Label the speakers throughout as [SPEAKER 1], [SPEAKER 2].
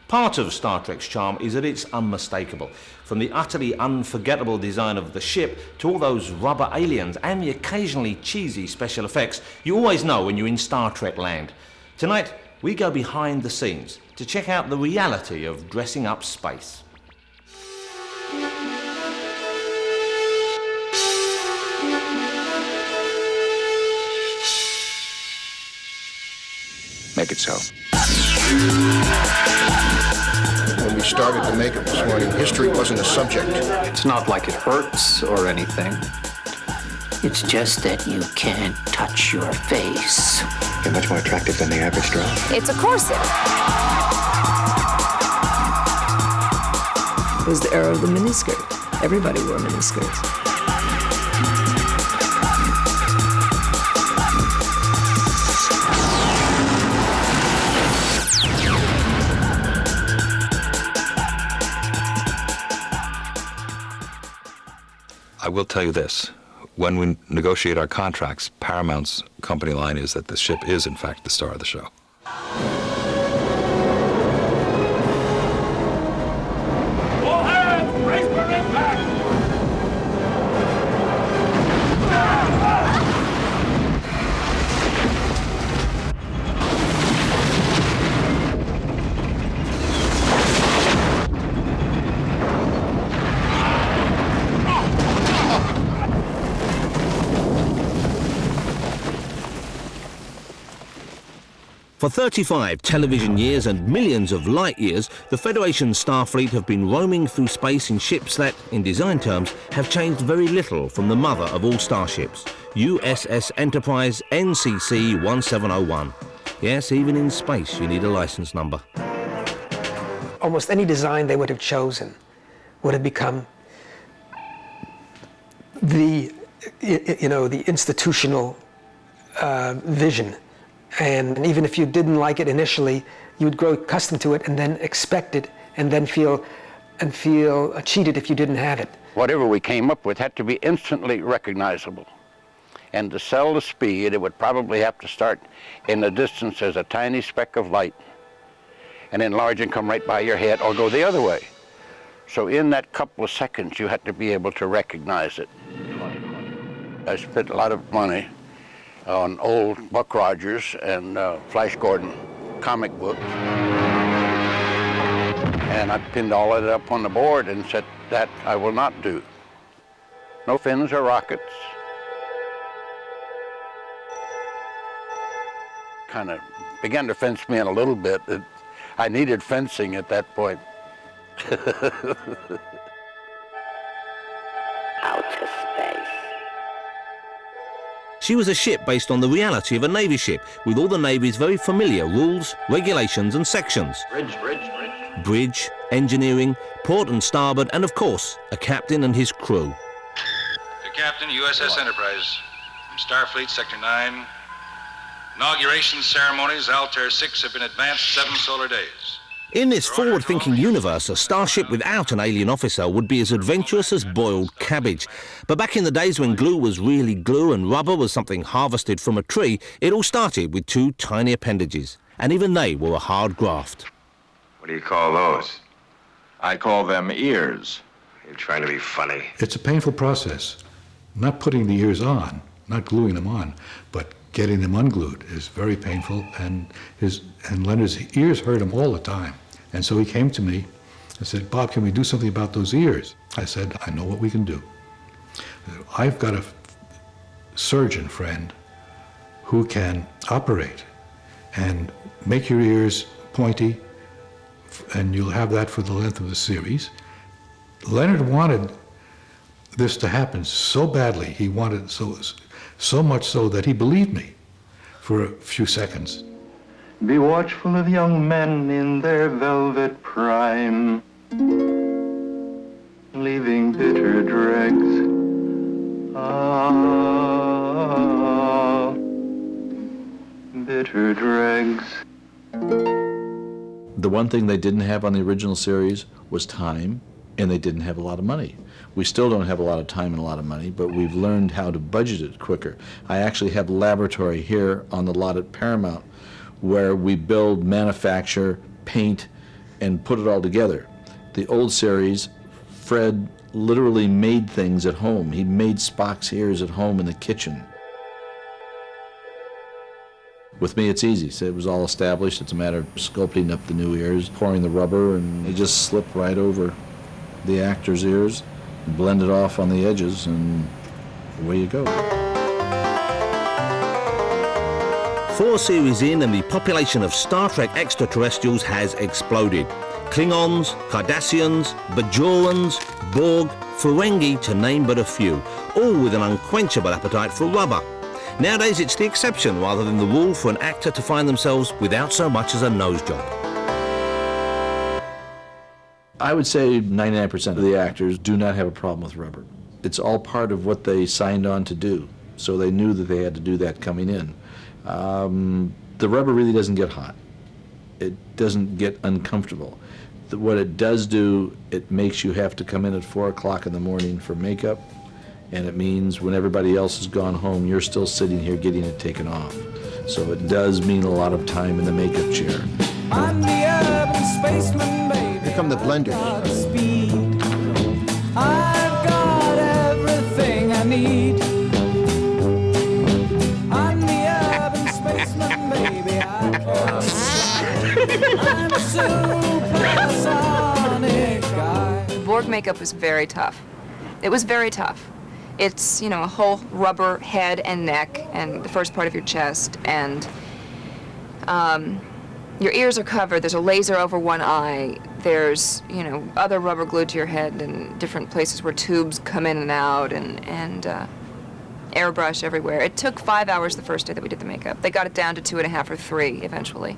[SPEAKER 1] Part of Star Trek's charm is that it's unmistakable. From the utterly unforgettable design of the ship to all those rubber aliens and the occasionally cheesy special effects, you always know when you're in Star Trek land. Tonight, we go behind the scenes to check out the reality of dressing up space.
[SPEAKER 2] Make it so.
[SPEAKER 3] When we started to make it this morning, history wasn't a subject.
[SPEAKER 2] It's not like it hurts or anything.
[SPEAKER 4] It's just that you can't touch your face.
[SPEAKER 5] You're much more attractive than the average girl.
[SPEAKER 6] It's a corset.
[SPEAKER 7] It was the era of the miniskirt. Everybody wore miniskirts.
[SPEAKER 8] I will tell you this. When we negotiate our contracts, Paramount's company line is that the ship is, in fact, the star of the show.
[SPEAKER 9] All hands, brace for impact!
[SPEAKER 1] For 35 television years and millions of light years, the Federation Starfleet have been roaming through space in ships that, in design terms, have changed very little from the mother of all starships, USS Enterprise NCC 1701. Yes, even in space you need a license number.
[SPEAKER 10] Almost any design they would have chosen would have become the institutional vision. And even if you didn't like it initially, you'd grow accustomed to it and then expect it and then feel cheated if you didn't have it.
[SPEAKER 11] Whatever we came up with had to be instantly recognizable. And to sell the speed, it would probably have to start in the distance as a tiny speck of light and enlarge and come right by your head or go the other way. So in that couple of seconds, you had to be able to recognize it. I spent a lot of money on old Buck Rogers and Flash Gordon comic books. And I pinned all of it up on the board and said, that I will not do. No fins or rockets. Kind of began to fence me in a little bit. I needed fencing at that point.
[SPEAKER 4] Outer space.
[SPEAKER 1] She was a ship based on the reality of a Navy ship, with all the Navy's very familiar rules, regulations and sections. Bridge, engineering, port and starboard, and of course, a captain and his crew.
[SPEAKER 12] To Captain, USS Enterprise, from Starfleet Sector 9. Inauguration ceremonies, Altair 6, have been advanced 7 solar days.
[SPEAKER 1] In this forward-thinking universe, a starship without an alien officer would be as adventurous as boiled cabbage. But back in the days when glue was really glue and rubber was something harvested from a tree, it all started with 2 tiny appendages. And even they were a hard graft.
[SPEAKER 5] What do you call those? I call them ears. You're trying to be funny.
[SPEAKER 13] It's a painful process. Not putting the ears on, not gluing them on, but getting them unglued is very painful, and Leonard's ears hurt him all the time. And so he came to me and said, Bob, can we do something about those ears? I said, I know what we can do. I've got a surgeon friend who can operate and make your ears pointy, and you'll have that for the length of the series. Leonard wanted this to happen so badly. He wanted so much so that he believed me for a few seconds.
[SPEAKER 14] Be watchful of young men in their velvet prime, leaving bitter dregs. Ah, bitter dregs.
[SPEAKER 15] The one thing they didn't have on the original series was time, and they didn't have a lot of money. We still don't have a lot of time and a lot of money, but we've learned how to budget it quicker. I actually have a laboratory here on the lot at Paramount where we build, manufacture, paint, and put it all together. The old series, Fred literally made things at home. He made Spock's ears at home in the kitchen. With me, it's easy. So it was all established. It's a matter of sculpting up the new ears, pouring the rubber, and they just slip right over the actor's ears, blend it off on the edges, and away you go.
[SPEAKER 1] 4 series in, and the population of Star Trek extraterrestrials has exploded. Klingons, Cardassians, Bajorans, Borg, Ferengi, to name but a few, all with an unquenchable appetite for rubber. Nowadays it's the exception rather than the rule for an actor to find themselves without so much as a nose job.
[SPEAKER 15] I would say 99% of the actors do not have a problem with rubber. It's all part of what they signed on to do, so they knew that they had to do that coming in. The rubber really doesn't get hot. It doesn't get uncomfortable. What it does do, it makes you have to come in at 4 o'clock in the morning for makeup, and it means when everybody else has gone home, you're still sitting here getting it taken off. So it does mean a lot of time in the makeup chair.
[SPEAKER 6] I'm the urban spaceman, baby.
[SPEAKER 3] Here come the blenders.
[SPEAKER 6] I've got everything I need. I'm the urban spaceman, baby. I'm a supersonic guy.
[SPEAKER 7] The Borg makeup was very tough. It was very tough. It's, you know, a whole rubber head and neck and the first part of your chest, and your ears are covered. There's a laser over one eye. There's, you know, other rubber glued to your head and different places where tubes come in and out, and airbrush everywhere. It took 5 hours the first day that we did the makeup. They got it down to 2.5 or 3 eventually.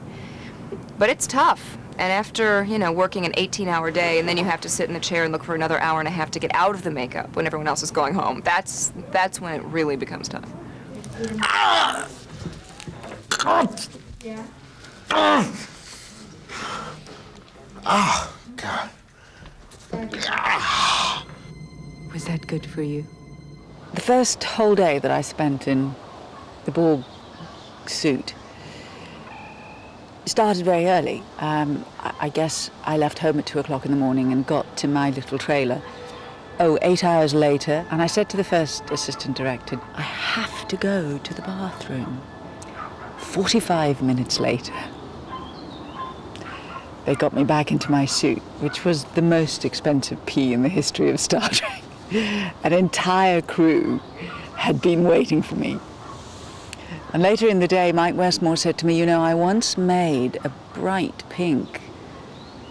[SPEAKER 7] But it's tough. And after, you know, working an 18-hour day, and then you have to sit in the chair and look for another hour and a half to get out of the makeup when everyone else is going home, that's when it really becomes tough.
[SPEAKER 3] Yeah. Oh, God.
[SPEAKER 16] Was that good for you? The first whole day that I spent in the Borg suit started very early. I guess I left home at 2 o'clock in the morning and got to my little trailer 8 hours later, and I said to the first assistant director, I have to go to the bathroom. 45 minutes later, they got me back into my suit, which was the most expensive pee in the history of Star Trek. An entire crew had been waiting for me. And later in the day, Mike Westmore said to me, you know, I once made a bright pink,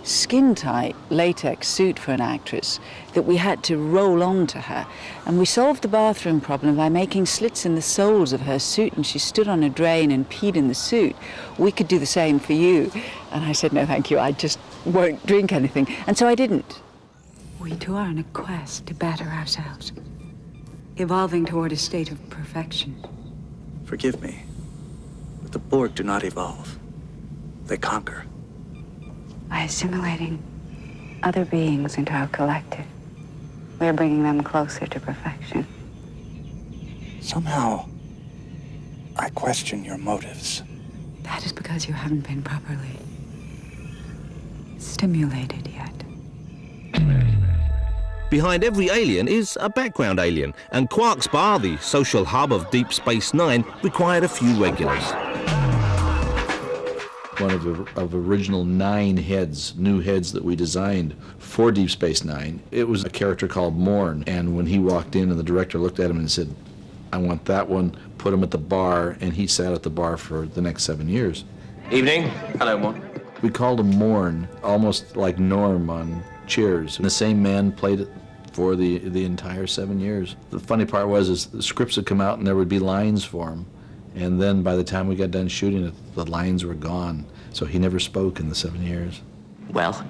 [SPEAKER 16] skin-tight latex suit for an actress that we had to roll onto her. And we solved the bathroom problem by making slits in the soles of her suit, and she stood on a drain and peed in the suit. We could do the same for you. And I said, no, thank you, I just won't drink anything. And so I didn't. We too are on a quest to better ourselves, evolving toward a state of perfection.
[SPEAKER 17] Forgive me, but the Borg do not evolve. They conquer.
[SPEAKER 16] By assimilating other beings into our collective, we are bringing them closer to perfection.
[SPEAKER 17] Somehow, I question your motives.
[SPEAKER 16] That is because you haven't been properly stimulated yet.
[SPEAKER 1] Behind every alien is a background alien, and Quark's Bar, the social hub of Deep Space Nine, required a few regulars.
[SPEAKER 15] One of original 9 heads, new heads that we designed for Deep Space Nine, it was a character called Morn, and when he walked in and the director looked at him and said, I want that one, put him at the bar, and he sat at the bar for the next 7 years.
[SPEAKER 18] Evening. Hello, Morn.
[SPEAKER 15] We called him Morn, almost like Norm on Cheers. And the same man played it for the entire 7 years. The funny part was the scripts would come out and there would be lines for him. And then by the time we got done shooting it, the lines were gone. So he never spoke in the 7 years.
[SPEAKER 4] Well,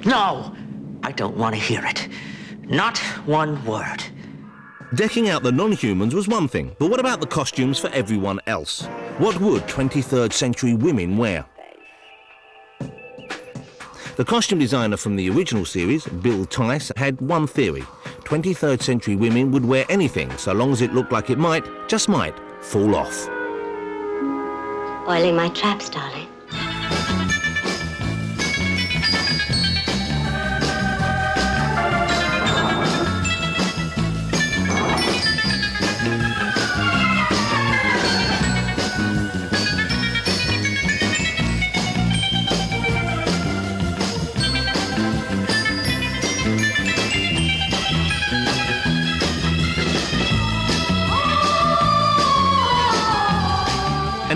[SPEAKER 4] no, I don't want to hear it. Not one word.
[SPEAKER 1] Decking out the non-humans was one thing, but what about the costumes for everyone else? What would 23rd century women wear? The costume designer from the original series, Bill Tice, had one theory. 23rd century women would wear anything so long as it looked like it might, just might, fall off.
[SPEAKER 19] Oiling my traps, darling.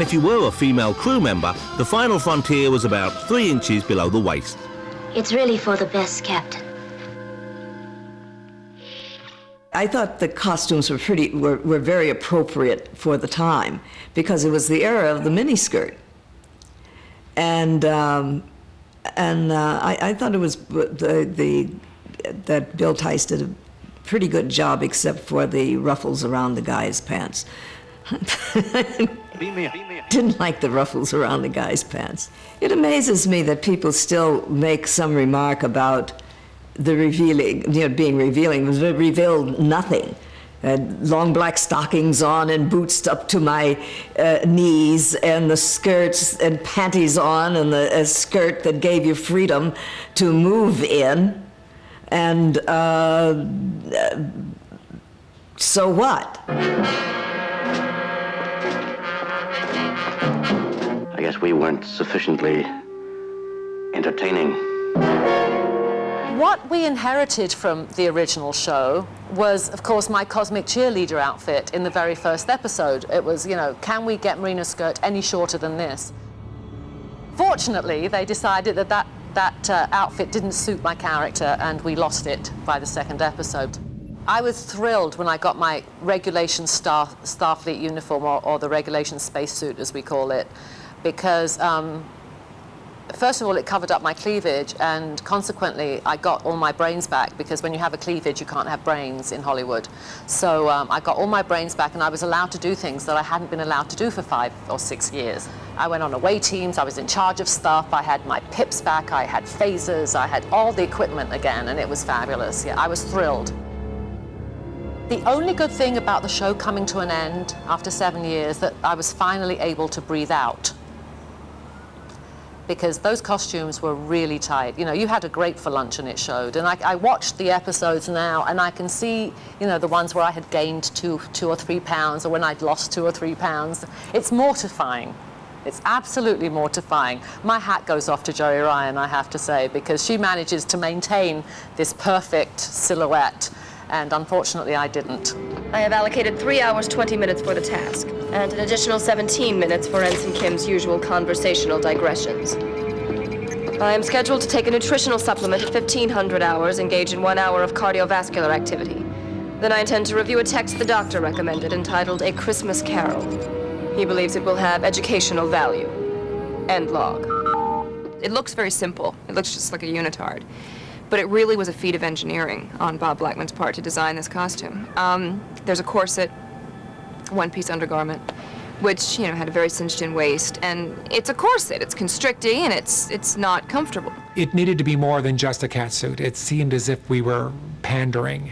[SPEAKER 1] if you were a female crew member, the final frontier was about 3 inches below the waist.
[SPEAKER 19] It's really for the best, Captain.
[SPEAKER 20] I thought the costumes were very appropriate for the time because it was the era of the miniskirt, and I thought it was that Bill Tice did a pretty good job, except for the ruffles around the guy's pants. Didn't like the ruffles around the guy's pants. It amazes me that people still make some remark about the revealing, being revealing. It was revealed nothing. Long black stockings on and boots up to my knees, and the skirts and panties on, and a skirt that gave you freedom to move in. And so what?
[SPEAKER 21] I guess we weren't sufficiently entertaining.
[SPEAKER 22] What we inherited from the original show was, of course, my cosmic cheerleader outfit in the very first episode. It was, can we get merino skirt any shorter than this? Fortunately, they decided that outfit didn't suit my character, and we lost it by the second episode. I was thrilled when I got my regulation Starfleet uniform, or the regulation spacesuit, as we call it, because first of all, it covered up my cleavage, and consequently, I got all my brains back, because when you have a cleavage, you can't have brains in Hollywood. So I got all my brains back, and I was allowed to do things that I hadn't been allowed to do for 5 or 6 years. I went on away teams, I was in charge of stuff, I had my pips back, I had phasers, I had all the equipment again, and it was fabulous. Yeah, I was thrilled. The only good thing about the show coming to an end after 7 years, that I was finally able to breathe out. Because those costumes were really tight. You had a grape for lunch and it showed. And I watched the episodes now, and I can see, the ones where I had gained 2 or 3 pounds, or when I'd lost 2 or 3 pounds. It's mortifying. It's absolutely mortifying. My hat goes off to Joey Ryan, I have to say, because she manages to maintain this perfect silhouette, and unfortunately I didn't.
[SPEAKER 23] I have allocated 3 hours, 20 minutes for the task, and an additional 17 minutes for Ensign Kim's usual conversational digressions. I am scheduled to take a nutritional supplement at 1500 hours, engage in 1 hour of cardiovascular activity. Then I intend to review a text the doctor recommended entitled A Christmas Carol. He believes it will have educational value. End log.
[SPEAKER 7] It looks very simple. It looks just like a unitard. But it really was a feat of engineering on Bob Blackman's part to design this costume. There's a corset, one-piece undergarment, which, had a very cinched-in waist, and it's a corset. It's constricting, and it's not comfortable.
[SPEAKER 24] It needed to be more than just a catsuit. It seemed as if we were pandering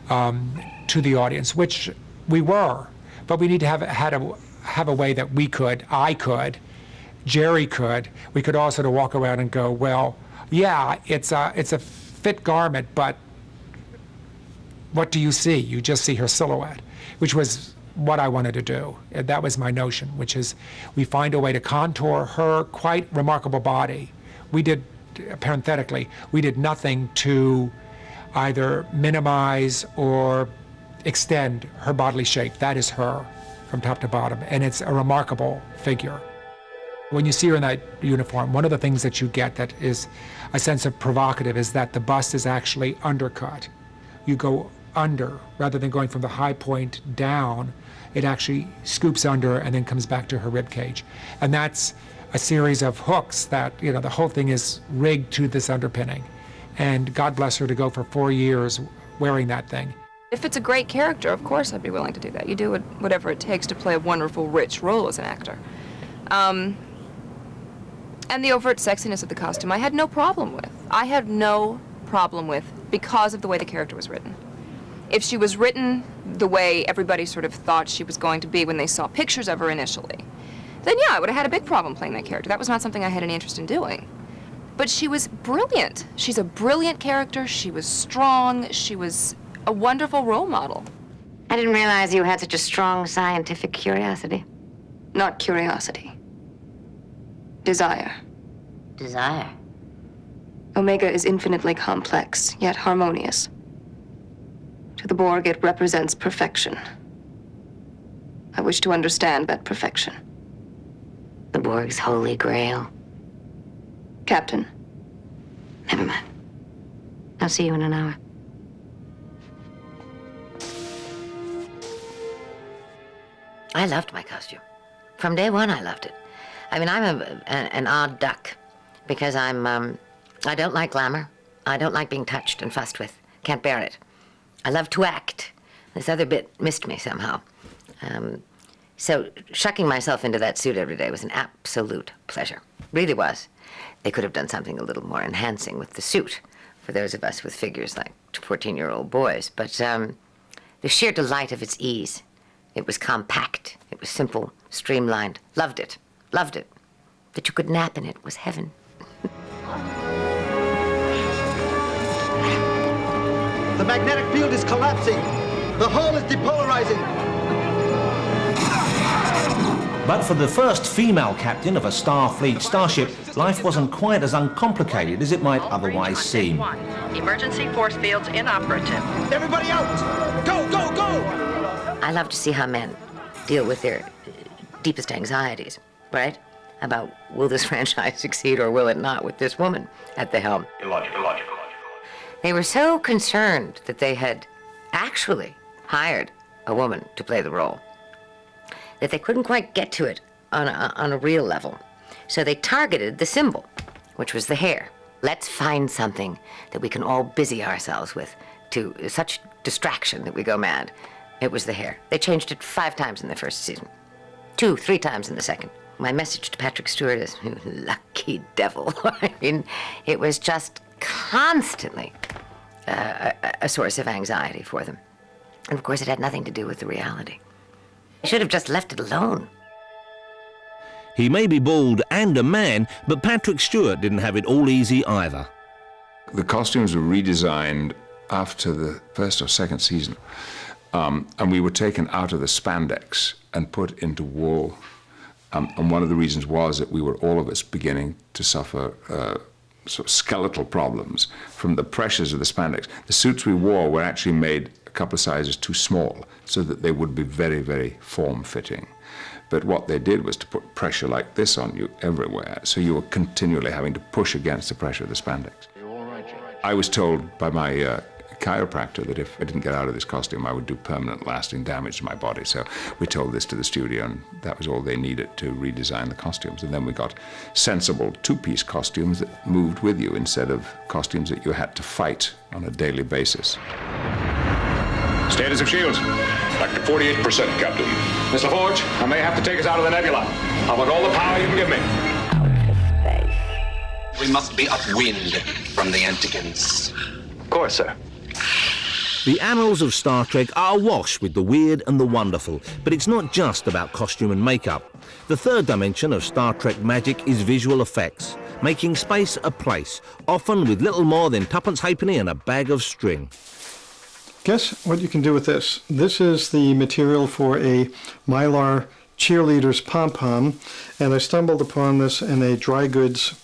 [SPEAKER 24] to the audience, which we were, but we need to have a way that I could, Jerry could, we could also to walk around and go, well, yeah, it's a fit garment, but what do you see? You just see her silhouette, which was what I wanted to do. That was my notion, which is we find a way to contour her quite remarkable body. We did, parenthetically, we did nothing to either minimize or extend her bodily shape. That is her from top to bottom, and it's a remarkable figure. When you see her in that uniform, one of the things that you get that is a sense of provocative is that the bust is actually undercut. You go under, rather than going from the high point down, it actually scoops under and then comes back to her rib cage. And that's a series of hooks that, the whole thing is rigged to this underpinning. And God bless her to go for 4 years wearing that thing.
[SPEAKER 7] If it's a great character, of course I'd be willing to do that. You do whatever it takes to play a wonderful, rich role as an actor. And the overt sexiness of the costume I had no problem with. I had no problem with because of the way the character was written. If she was written the way everybody sort of thought she was going to be when they saw pictures of her initially, then yeah, I would have had a big problem playing that character. That was not something I had any interest in doing. But she was brilliant. She's a brilliant character. She was strong. She was a wonderful role model.
[SPEAKER 19] I didn't realize you had such a strong scientific curiosity.
[SPEAKER 23] Not curiosity. Desire.
[SPEAKER 19] Desire?
[SPEAKER 23] Omega is infinitely complex, yet harmonious. To the Borg, it represents perfection. I wish to understand that perfection.
[SPEAKER 19] The Borg's holy grail.
[SPEAKER 23] Captain.
[SPEAKER 19] Never mind. I'll see you in an hour. I loved my costume. From day one, I loved it. I mean, I'm an odd duck because I don't like glamour. I don't like being touched and fussed with. Can't bear it. I love to act. This other bit missed me somehow. So shucking myself into that suit every day was an absolute pleasure. Really was. They could have done something a little more enhancing with the suit for those of us with figures like 14-year-old boys. But the sheer delight of its ease. It was compact. It was simple, streamlined. Loved it. Loved it. That you could nap in it was heaven.
[SPEAKER 2] The magnetic field is collapsing. The hull is depolarizing.
[SPEAKER 1] But for the first female captain of a Starfleet starship, life wasn't quite as uncomplicated as it might otherwise seem.
[SPEAKER 8] Emergency force fields inoperative.
[SPEAKER 2] Everybody out! Go, go, go!
[SPEAKER 19] I love to see how men deal with their deepest anxieties, right? About will this franchise succeed or will it not with this woman at the helm?
[SPEAKER 5] Illogical.
[SPEAKER 19] They were so concerned that they had actually hired a woman to play the role that they couldn't quite get to it on a real level. So they targeted the symbol, which was the hair. Let's find something that we can all busy ourselves with to such distraction that we go mad. It was the hair. They changed it 5 times in the first season. 2, 3 times in the second. My message to Patrick Stewart is, lucky devil. I mean, it was just constantly a source of anxiety for them. And of course, it had nothing to do with the reality. I should have just left it alone.
[SPEAKER 1] He may be bald and a man, but Patrick Stewart didn't have it all easy either.
[SPEAKER 9] The costumes were redesigned after the first or second season. And we were taken out of the spandex and put into wool. And one of the reasons was that we were, all of us, beginning to suffer sort of skeletal problems from the pressures of the spandex. The suits we wore were actually made a couple of sizes too small so that they would be very, very form-fitting. But what they did was to put pressure like this on you everywhere, so you were continually having to push against the pressure of the spandex. I was told by my chiropractor that if I didn't get out of this costume, I would do permanent lasting damage to my body. So we told this to the studio, and that was all they needed to redesign the costumes. And then we got sensible 2-piece costumes that moved with you instead of costumes that you had to fight on a daily basis.
[SPEAKER 10] Status of shields. Back to 48%, Captain. Miss LaForge, I may have to take us out of the nebula. I want all the power you can give me.
[SPEAKER 18] We must be upwind from the Antigons.
[SPEAKER 10] Of course, sir.
[SPEAKER 1] The annals of Star Trek are awash with the weird and the wonderful, but it's not just about costume and makeup. The third dimension of Star Trek magic is visual effects, making space a place, often with little more than tuppence halfpenny and a bag of string.
[SPEAKER 25] Guess what you can do with this? This is the material for a Mylar cheerleader's pom-pom, and I stumbled upon this in a dry goods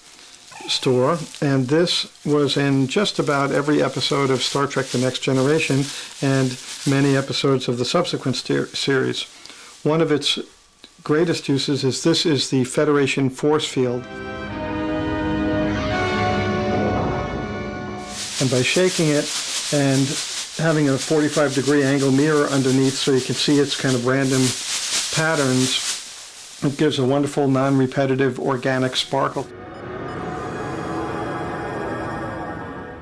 [SPEAKER 25] store, and this was in just about every episode of Star Trek The Next Generation and many episodes of the subsequent series. One of its greatest uses is this is the Federation force field. And by shaking it and having a 45-degree angle mirror underneath so you can see its kind of random patterns, it gives a wonderful non-repetitive organic sparkle.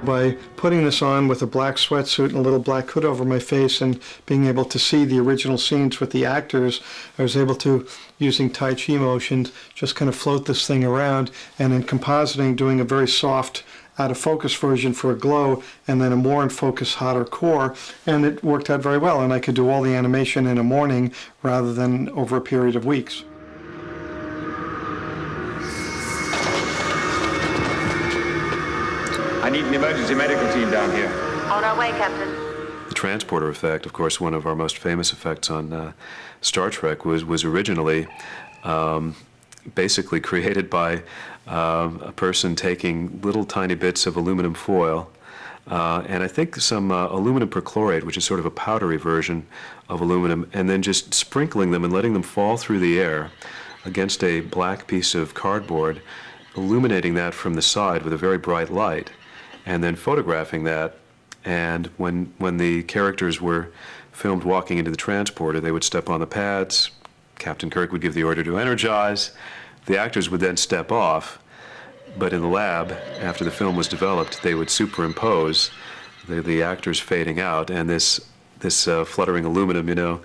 [SPEAKER 25] By putting this on with a black sweatsuit and a little black hood over my face and being able to see the original scenes with the actors, I was able to, using Tai Chi motions, just kind of float this thing around, and in compositing, doing a very soft out of focus version for a glow and then a more in focus hotter core, and it worked out very well, and I could do all the animation in a morning rather than over a period of weeks.
[SPEAKER 10] I need an emergency medical team down here.
[SPEAKER 8] On our way, Captain.
[SPEAKER 26] The transporter effect, of course, one of our most famous effects on Star Trek, was originally basically created by a person taking little tiny bits of aluminum foil and I think some aluminum perchlorate, which is sort of a powdery version of aluminum, and then just sprinkling them and letting them fall through the air against a black piece of cardboard, illuminating that from the side with a very bright light, and then photographing that. And when the characters were filmed walking into the transporter, they would step on the pads. Captain Kirk would give the order to energize. The actors would then step off, but in the lab, after the film was developed, they would superimpose the actors fading out and this fluttering aluminum,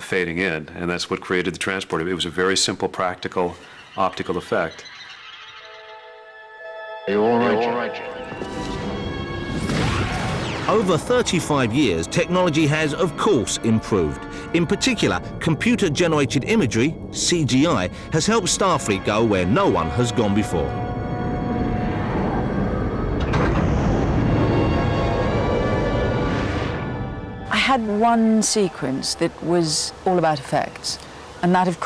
[SPEAKER 26] fading in, and that's what created the transporter. It was a very simple, practical, optical effect.
[SPEAKER 5] Are you all right, Jim?
[SPEAKER 1] Over 35 years, technology has, of course, improved. In particular, computer-generated imagery, CGI, has helped Starfleet go where no one has gone before.
[SPEAKER 16] I had one sequence that was all about effects, and that, of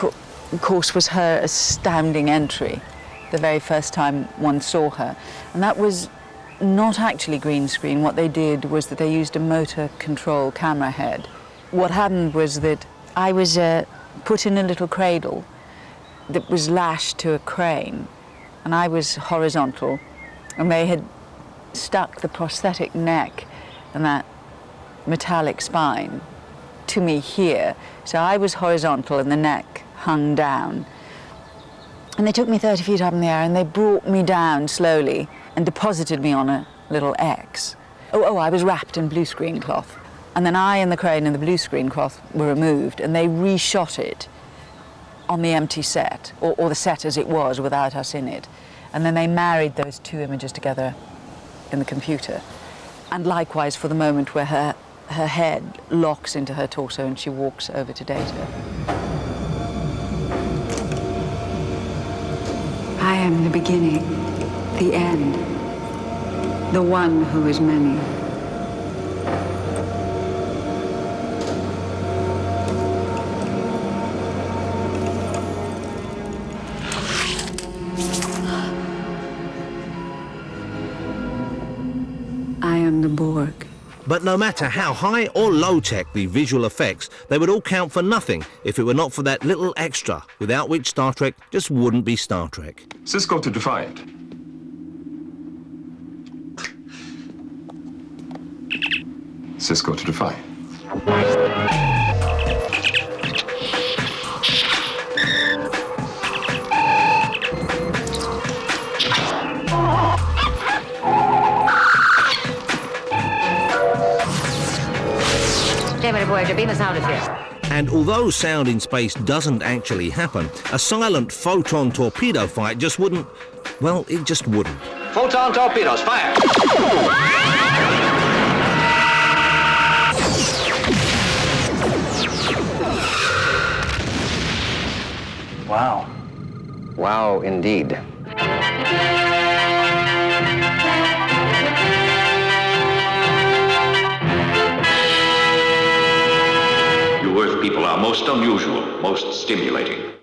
[SPEAKER 16] course, was her astounding entry, the very first time one saw her. And that was not actually green screen. What they did was that they used a motor control camera head. What happened was that I was put in a little cradle that was lashed to a crane, and I was horizontal, and they had stuck the prosthetic neck and that metallic spine to me here. So I was horizontal and the neck hung down. And they took me 30 feet up in the air and they brought me down slowly and deposited me on a little X. I was wrapped in blue screen cloth. And then I and the crane and the blue screen cloth were removed, and they reshot it on the empty set, or the set as it was without us in it. And then they married those two images together in the computer. And likewise for the moment where her head locks into her torso and she walks over to Data.
[SPEAKER 3] I am the beginning, the end, the one who is many. I am the Borg.
[SPEAKER 1] But no matter how high or low-tech the visual effects, they would all count for nothing if it were not for that little extra, without which Star Trek just wouldn't be Star Trek.
[SPEAKER 10] Cisco to Defiant. Cisco to Defiant.
[SPEAKER 19] David Voyager, beam us out of here.
[SPEAKER 1] And although sound in space doesn't actually happen, a silent photon torpedo fight just wouldn't, well, it just wouldn't.
[SPEAKER 21] Photon torpedoes, fire! Wow. Wow, indeed.
[SPEAKER 10] You Earth people are most unusual, most stimulating.